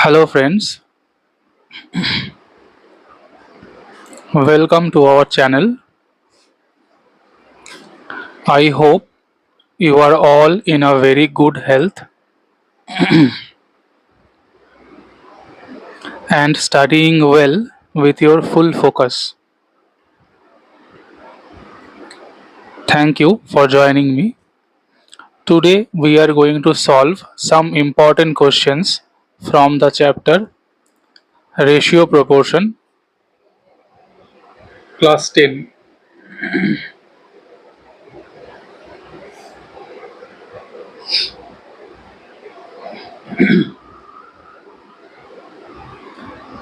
Hello, friends. Welcome to our channel. I hope you are all in a very good health and studying well with your full focus. Thank you for joining me. Today, we are going to solve some important questions from the chapter Ratio Proportion, class 10.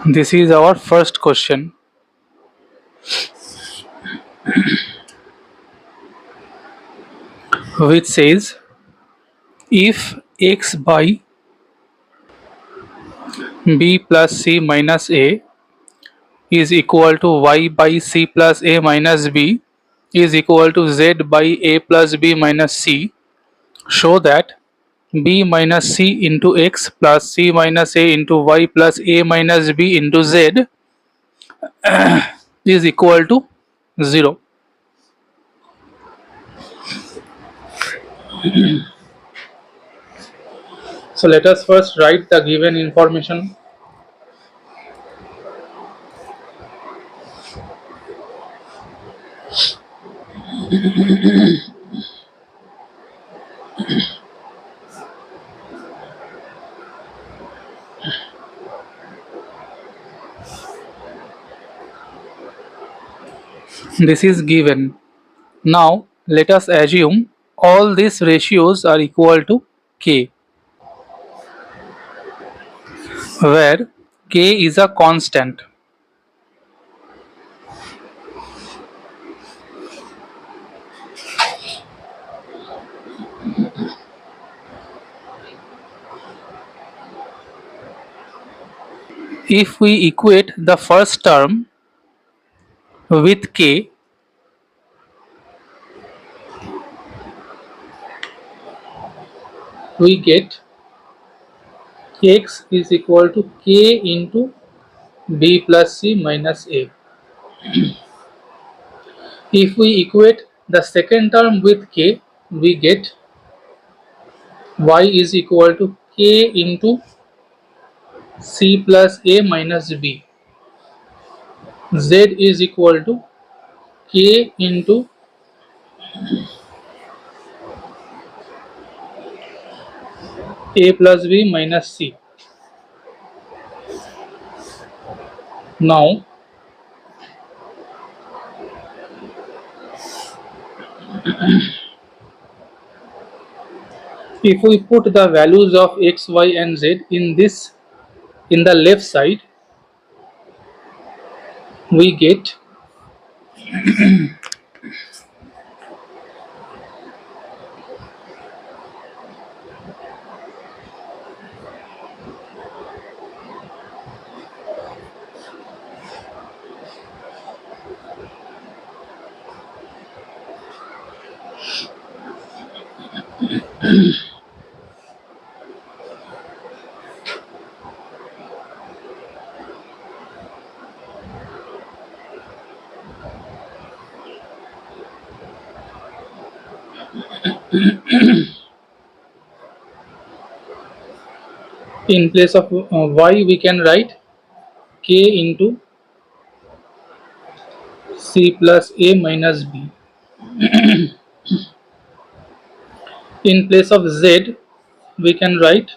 This is our first question, which says if x by b plus c minus a is equal to y by c plus a minus b is equal to z by a plus b minus c, show that b minus c into x plus c minus a into y plus a minus b into z is equal to 0. So let us first write the given information. This is given. Now let us assume all these ratios are equal to k, where k is a constant. If we equate the first term with k, we get x is equal to k into b plus c minus a. If we equate the second term with k, we get y is equal to k into c plus a minus b. Z is equal to k into a plus b minus c. Now if we put the values of x, y and z in the left side, we get in place of y we can write k into c plus a minus b. In place of z we can write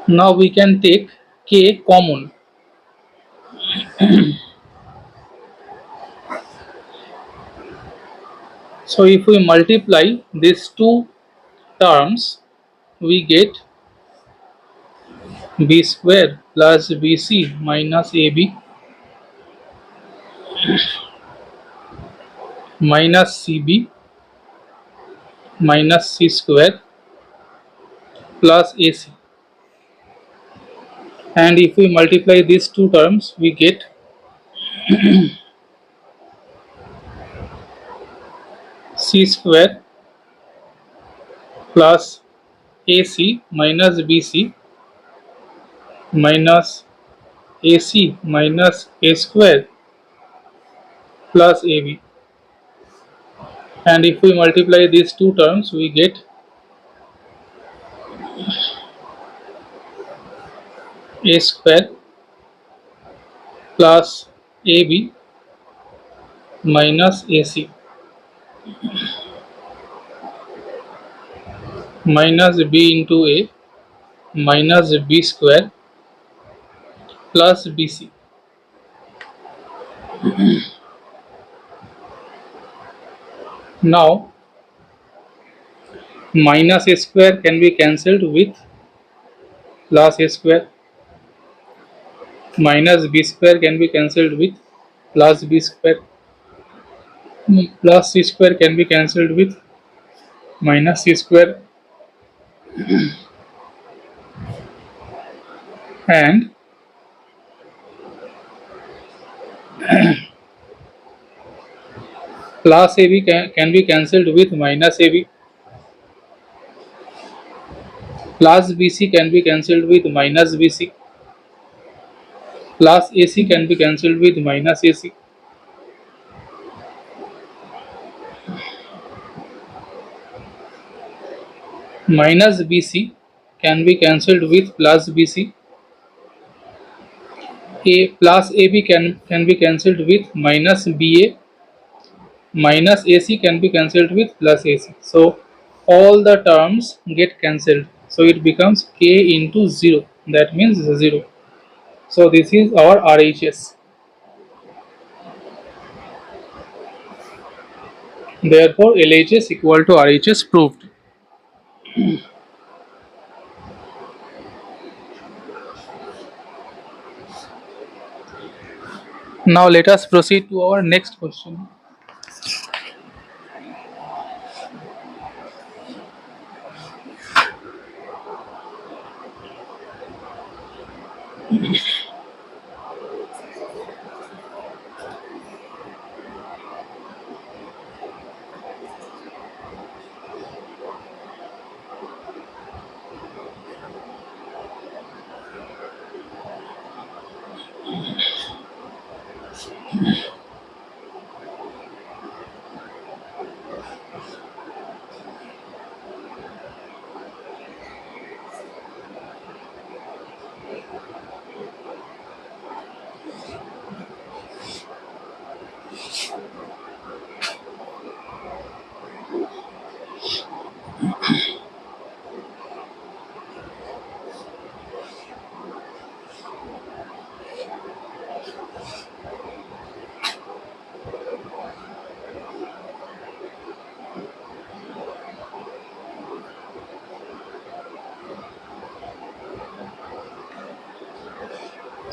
now we can take k common. So if we multiply these two terms, we get b square plus bc minus ab minus cb minus c square plus ac. and if we multiply these two terms we get c square plus ac minus bc minus ac minus a square plus ab, and if we multiply these two terms we get a square plus ab minus ac minus b into a minus b square plus bc. Now minus a square can be cancelled with plus a square, minus b square can be cancelled with plus b square, plus c square can be cancelled with minus c square, and plus ab can be cancelled with minus ab, plus bc can be cancelled with minus bc, plus ac can be cancelled with minus ac, minus bc can be cancelled with plus bc, a plus ab can be cancelled with minus ba, minus ac can be cancelled with plus ac. So all the terms get cancelled, so it becomes k into 0, that means 0. So this is our RHS. Therefore LHS equal to RHS proved. Now let us proceed to our next question.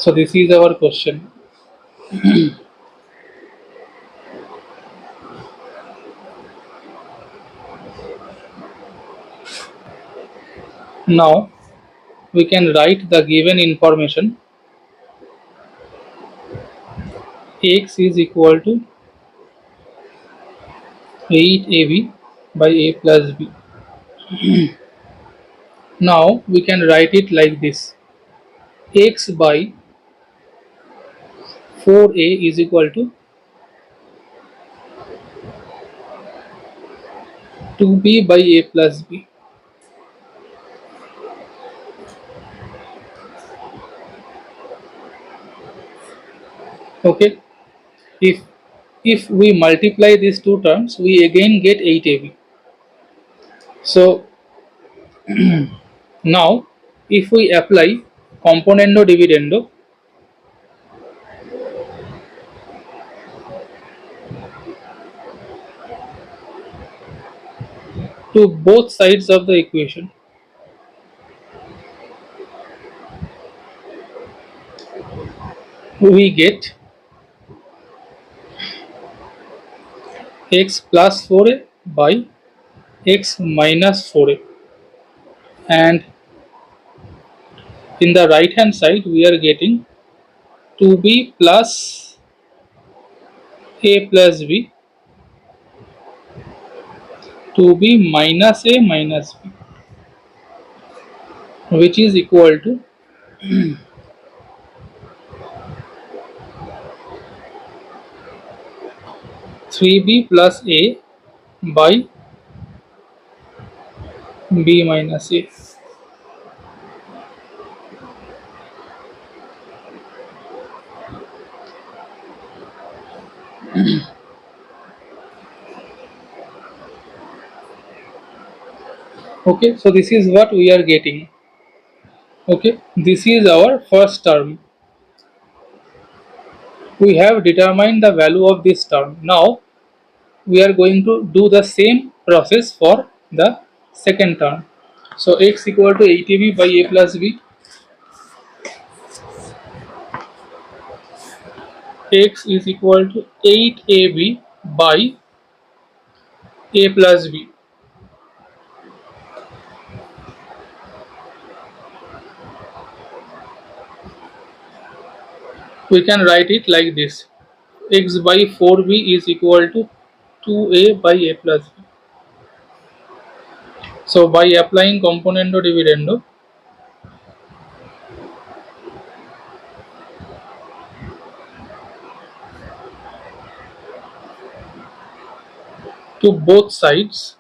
So this is our question. Now we can write the given information. X is equal to 8ab by a plus b. Now we can write it like this: x by 4a is equal to 2b by a plus b. Okay, if we multiply these two terms we again get 8ab. So now if we apply componendo dividendo to both sides of the equation, we get x plus 4a by x minus 4a, and In the right hand side we are getting 2b plus a plus b, 2b minus a minus b, which is equal to 3b plus a by b minus a. Okay, so this is what we are getting. Okay, this is our first term. We have determined the value of this term. Now we are going to do the same process for the second term. So x equal to 8ab by a plus b, x is equal to 8ab by a plus b. We can write it like this: x by 4b is equal to 2a by a plus b. So by applying componendo dividendo, to both sides,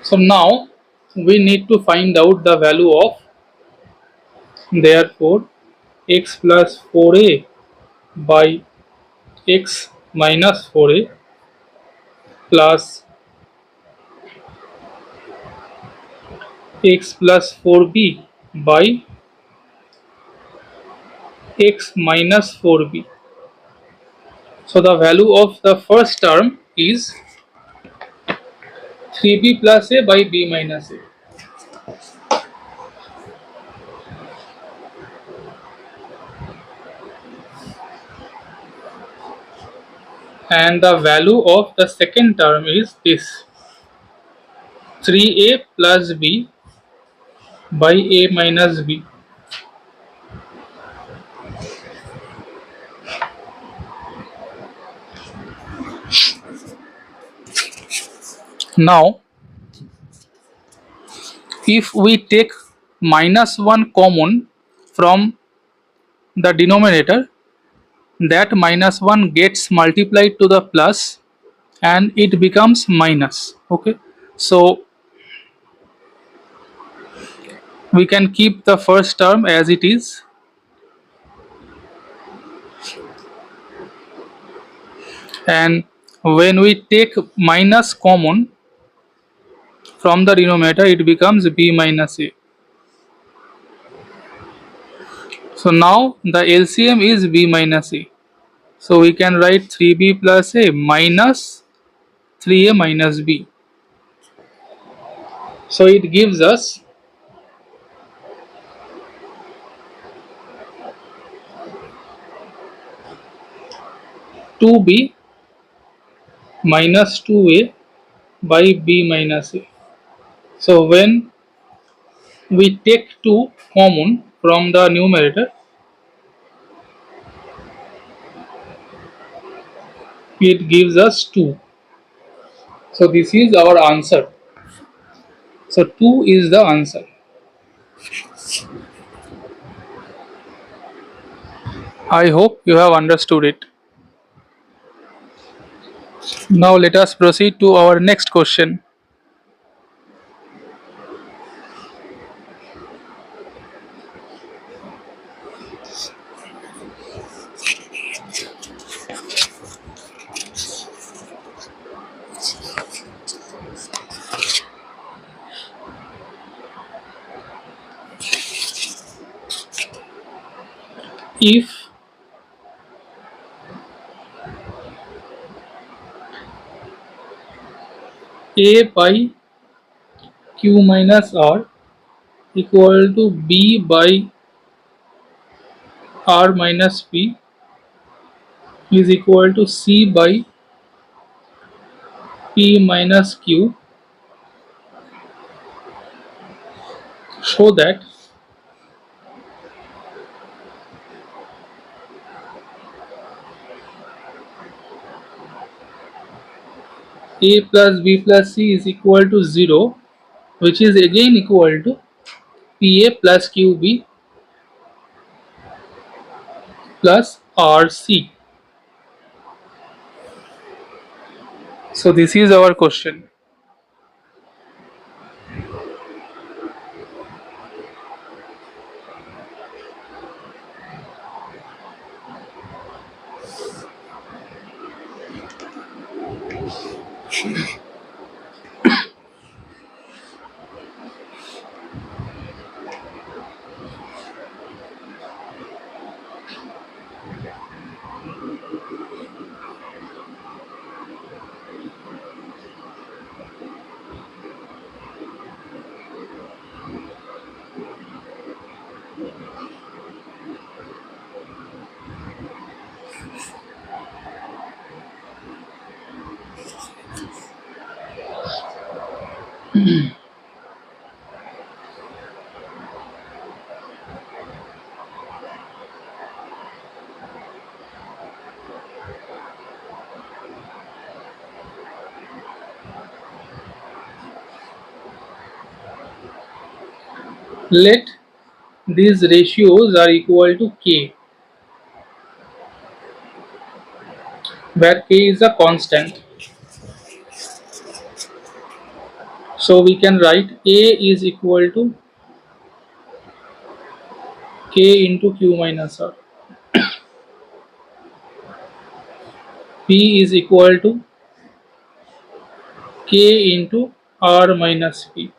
so now we need to find out the value of, therefore x plus 4a by x minus 4a plus x plus 4b by x minus 4b. So the value of the first term is 3b plus a by b minus a. And the value of the second term is this: 3a plus b by a minus b. Now if we take minus 1 common from the denominator, that minus 1 gets multiplied to the plus and it becomes minus. Okay, so we can keep the first term as it is, and when we take minus common from the denominator it becomes b minus a. So now the LCM is b minus a, so we can write 3b plus a minus 3a minus b. So it gives us 2b minus 2a by b minus a. So when we take 2 common from the numerator, it gives us 2. So this is our answer. So 2 is the answer. I hope you have understood it. Now let us proceed to our next question. If A by Q minus R equal to B by R minus P is equal to C by P minus Q, show that A plus B plus C is equal to 0, which is again equal to PA plus QB plus RC. So this is our question. Let these ratios are equal to K, where K is a constant. So we can write A is equal to K into Q minus R. P is equal to K into R minus P.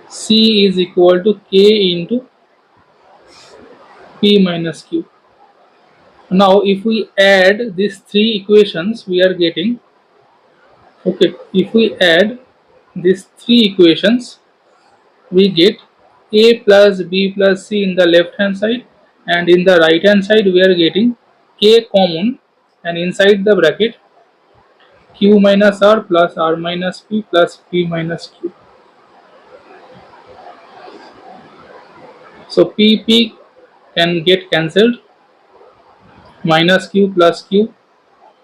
C is equal to K into P minus Q. Now if we add these three equations, we are getting, okay, if we add these three equations, we get A plus B plus C in the left hand side, and in the right hand side we are getting K common, and inside the bracket Q minus R plus R minus P plus P minus Q. So P can get cancelled, minus Q plus Q,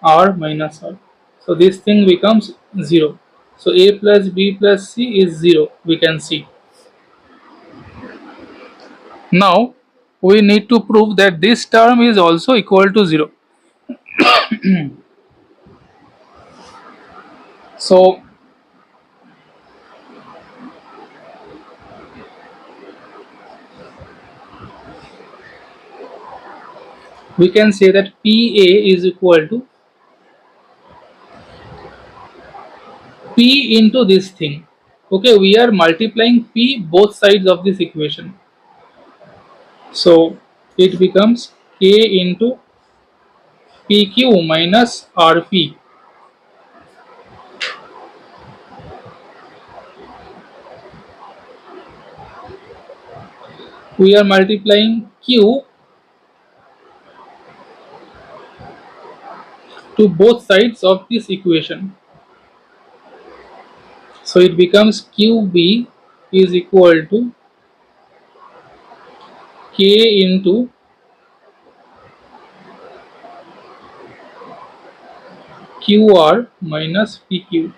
R minus R. So this thing becomes 0. So A plus B plus C is 0, we can see. Now we need to prove that this term is also equal to 0. So we can say that PA is equal to P into this thing. Okay, we are multiplying P both sides of this equation. So it becomes K into PQ minus RP. We are multiplying Q to both sides of this equation. So it becomes QB is equal to K into QR minus PQ.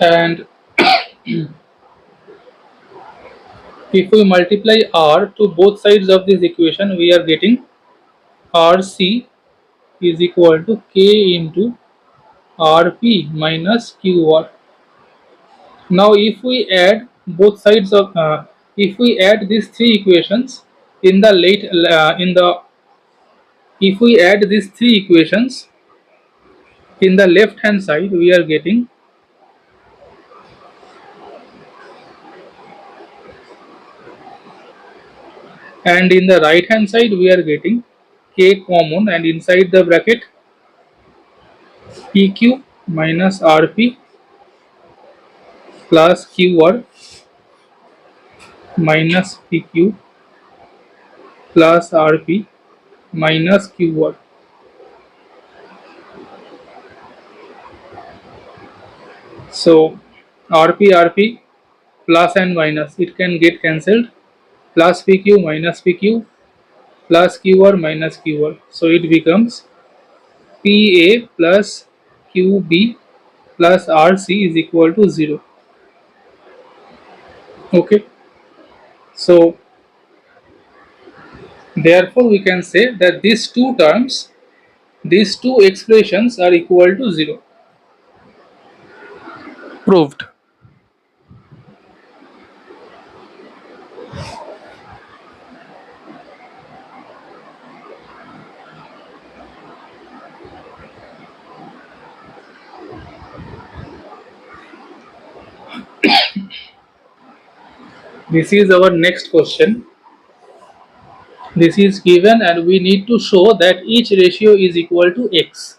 And if we multiply R to both sides of this equation, we are getting RC is equal to K into RP minus QR. Now if we add both sides of if we add these three equations in the if we add these three equations In the left hand side we are getting and in the right hand side we are getting k common and inside the bracket pq minus rp plus qr minus pq plus rp minus qr. So rp plus and minus it can get cancelled, plus pq minus pq plus qr minus qr, so it becomes pa plus qb plus rc is equal to 0. Okay, so therefore we can say that these two terms, these two expressions are equal to 0. Proved. This is our next question. This is given and we need to show that each ratio is equal to x.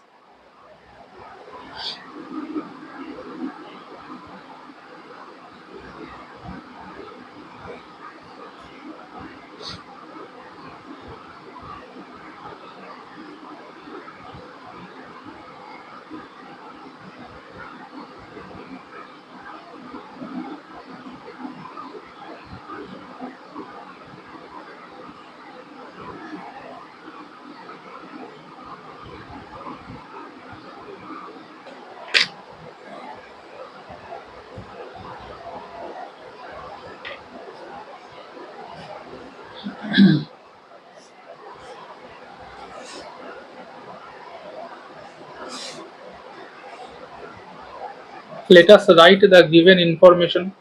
Let us write the given information.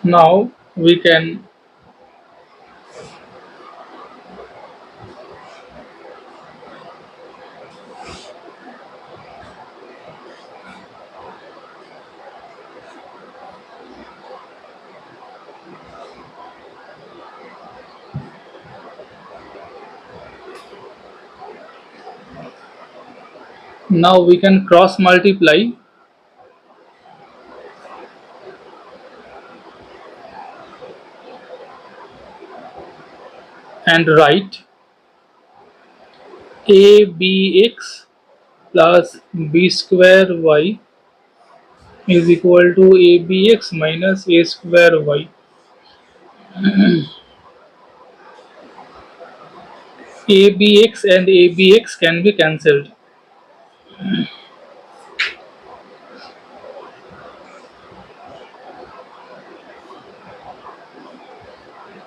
Now we can cross multiply and write abx plus b square y is equal to abx minus a square y. Abx and abx can be cancelled.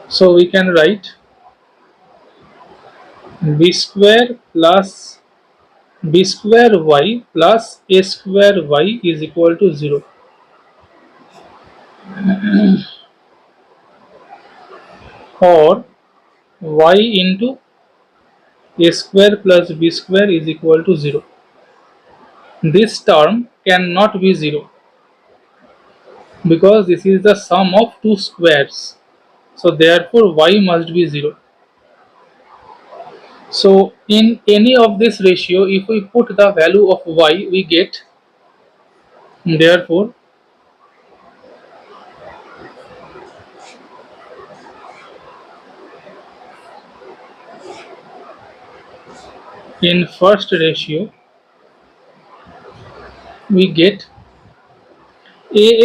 So we can write b square plus b square y plus a square y is equal to 0. Or y into a square plus b square is equal to 0. This term cannot be 0 because this is the sum of two squares. So therefore y must be 0. So in any of this ratio, if we put the value of y, we get, therefore In first ratio, we get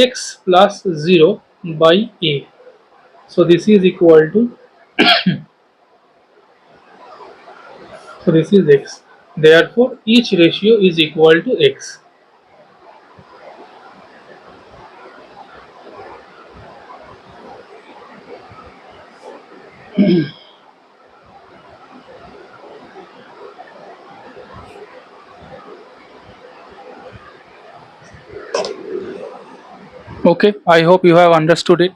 ax plus 0 by a. So this is equal to, so this is x. Therefore, each ratio is equal to x. Okay, I hope you have understood it.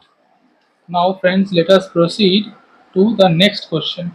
Now, friends, let us proceed to the next question.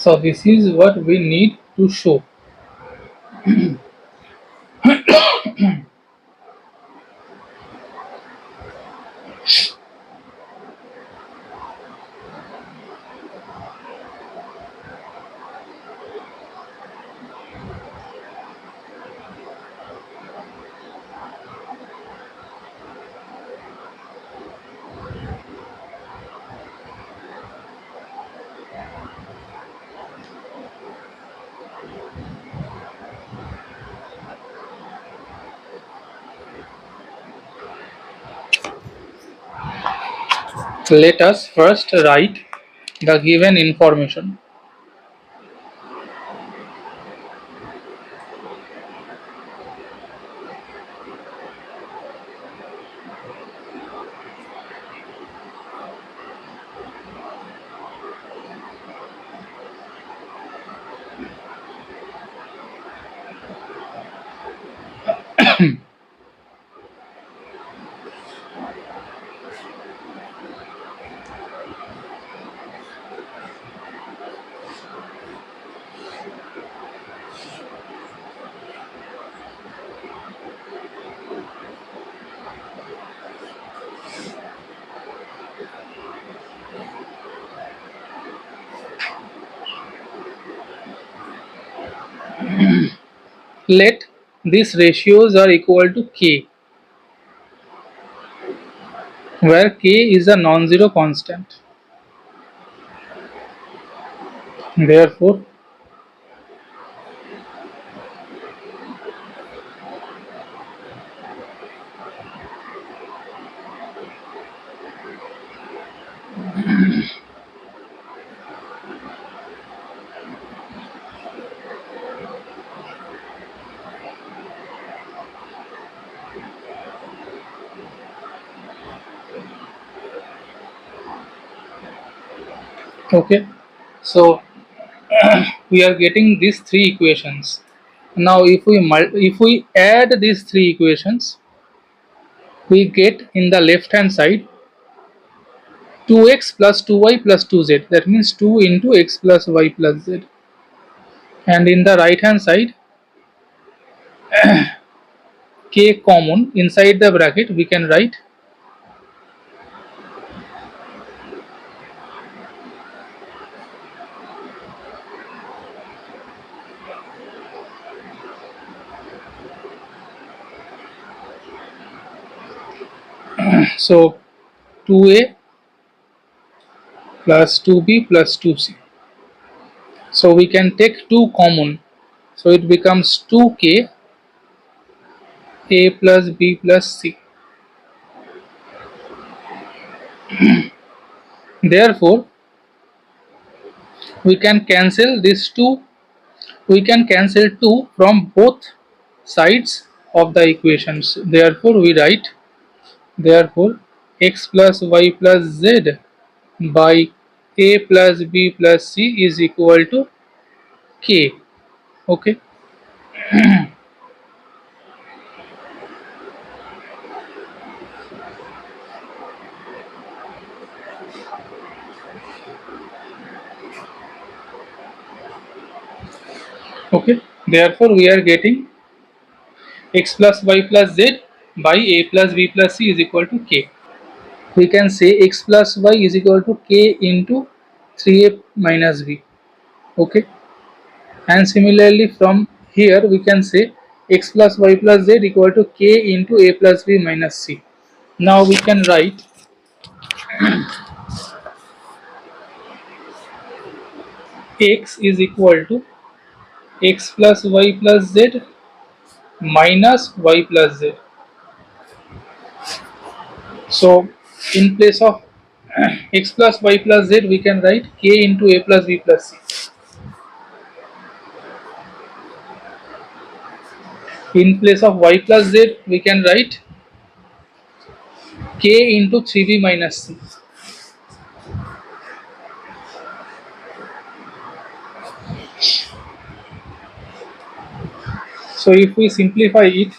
So this is what we need to show. Let us first write the given information. Let these ratios are equal to k, where k is a non-zero constant. Therefore, Okay, so we are getting these three equations. Now if we add these three equations, we get in the left hand side 2x plus 2y plus 2z, that means 2 into x plus y plus z, and in the right hand side k common inside the bracket we can write so 2a plus 2b plus 2c. So we can take 2 common, so it becomes 2k a plus b plus c. Therefore we can cancel this 2, we can cancel 2 from both sides of the equations. Therefore we write, therefore x plus y plus z by a plus b plus c is equal to k. Okay, okay, therefore we are getting x plus y plus z by a plus b plus c is equal to k. We can say x plus y is equal to k into 3a minus b. Okay, and similarly from here we can say x plus y plus z equal to k into a plus b minus c. Now we can write x is equal to x plus y plus z minus y plus z. So in place of x plus y plus z we can write k into a plus b plus c. In place of y plus z we can write k into 3b minus c. So if we simplify it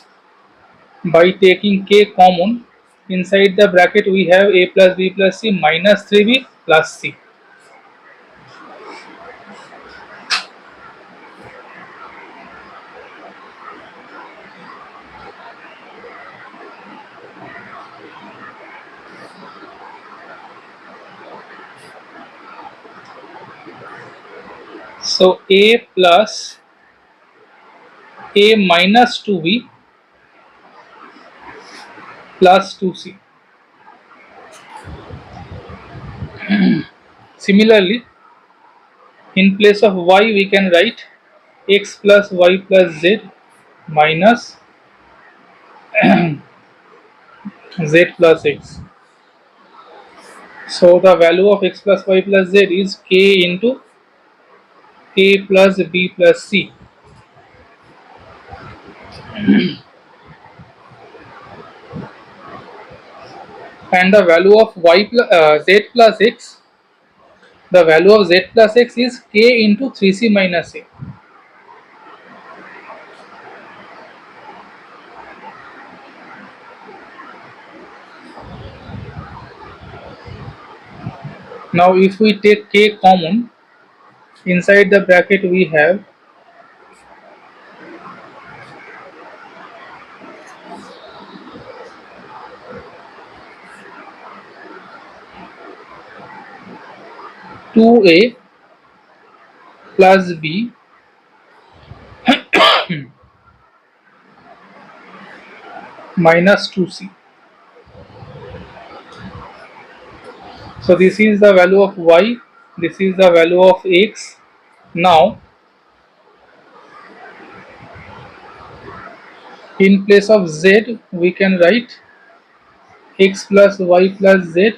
by taking k common, inside the bracket we have a plus b plus c minus 3b plus c. So a plus a minus 2b plus 2c. Similarly, in place of y we can write x plus y plus z minus z plus x. So the value of x plus y plus z is k into a plus b plus c, and the value of z plus x, the value of z plus x is k into 3c minus a. Now if we take k common, inside the bracket we have 2a plus b minus 2c. So this is the value of y, this is the value of x. Now in place of z we can write x plus y plus z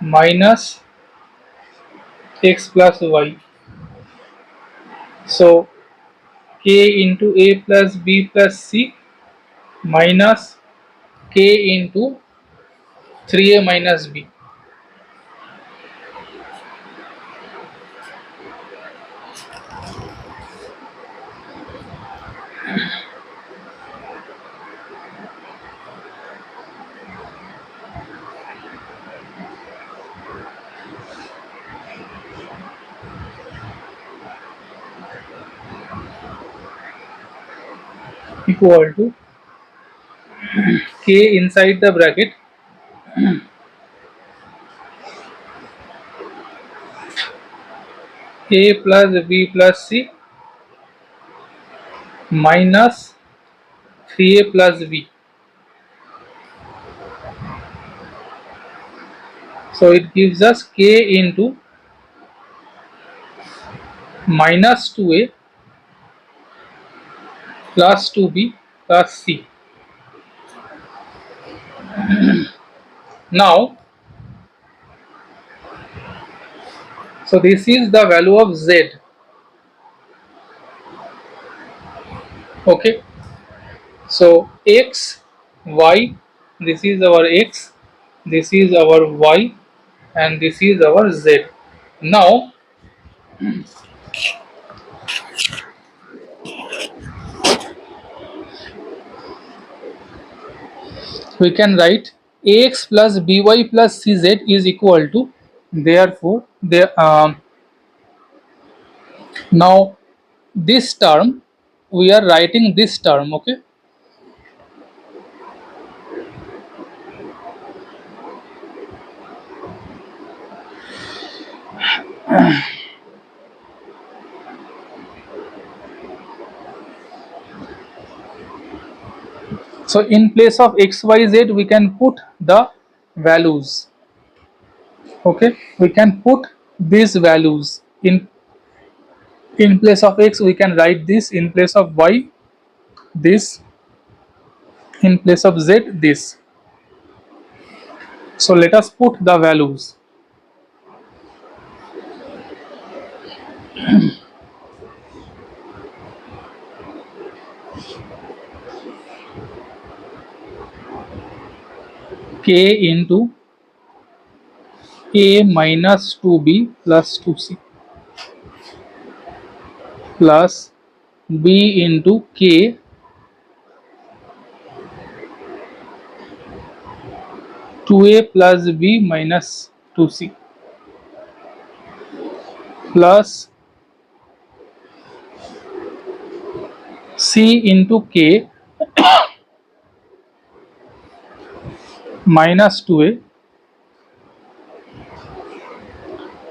minus x plus y. So k into a plus b plus c minus k into 3a minus b. equal to k inside the bracket a plus b plus c minus 3a plus b. So it gives us k into minus 2a plus 2b plus c. Now, so this is the value of z. Okay. So x, y, this is our x, this is our y, and this is our z. Now we can write ax plus by plus cz is equal to, therefore now this term, we are writing this term. Okay. So in place of xyz we can put the values. Okay, we can put these values in place of x. We can write this, in place of y this, in place of z this. So let us put the values. K into a minus 2b plus 2c plus b into k 2a plus b minus 2c plus c into k minus 2a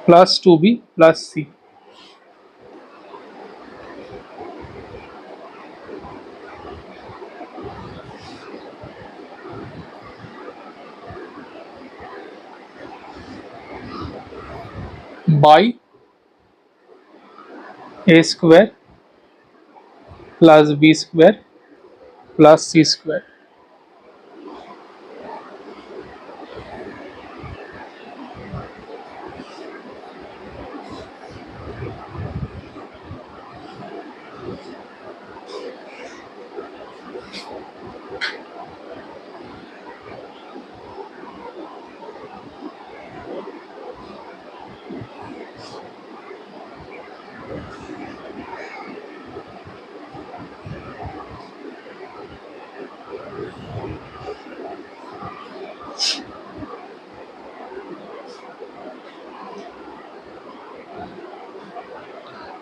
plus 2b plus c by a square plus b square plus c square.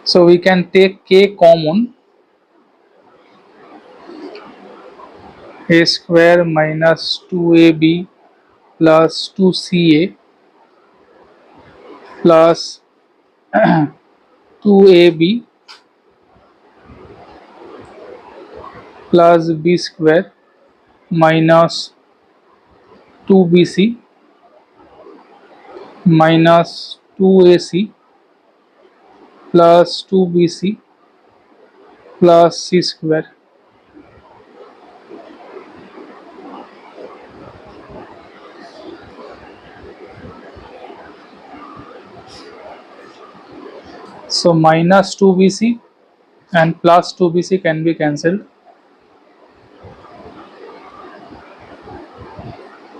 So we can take k common, a square minus 2ab plus 2ca plus 2ab plus b square minus 2bc minus 2ac plus 2bc plus c square. So minus 2bc and plus 2bc can be cancelled.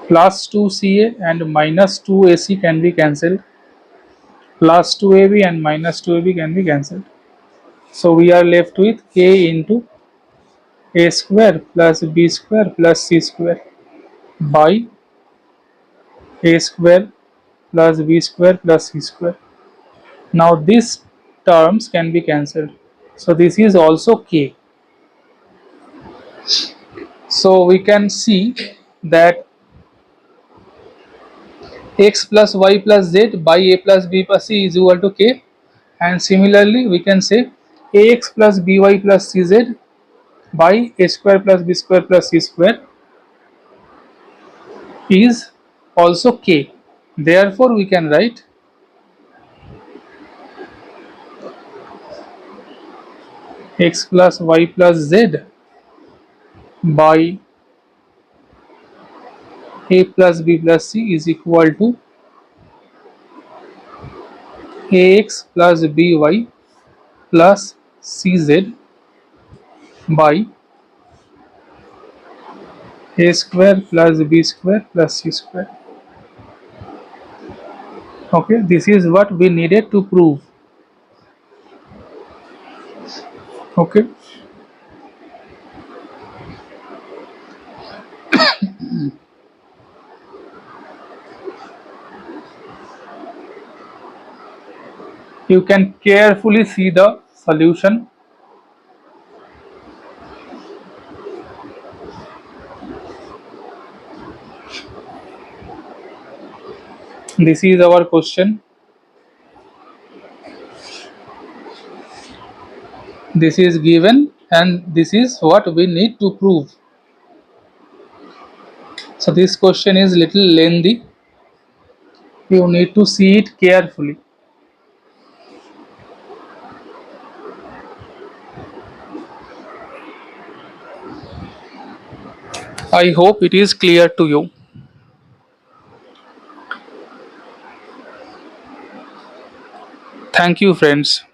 Plus 2ca and minus 2ac can be cancelled. Plus 2ab and minus 2ab can be cancelled. So we are left with k into a square plus b square plus c square by a square plus b square plus c square. Now these terms can be cancelled. So this is also k. So we can see that x plus y plus z by a plus b plus c is equal to k, and similarly we can say ax plus by plus cz by a square plus b square plus c square is also k. Therefore we can write x plus y plus z by a plus b plus c is equal to ax plus by plus cz by a square plus b square plus c square. Okay, this is what we needed to prove. Okay, you can carefully see the solution. This is our question. This is given and this is what we need to prove. So this question is little lengthy. You need to see it carefully. I hope it is clear to you. Thank you, friends.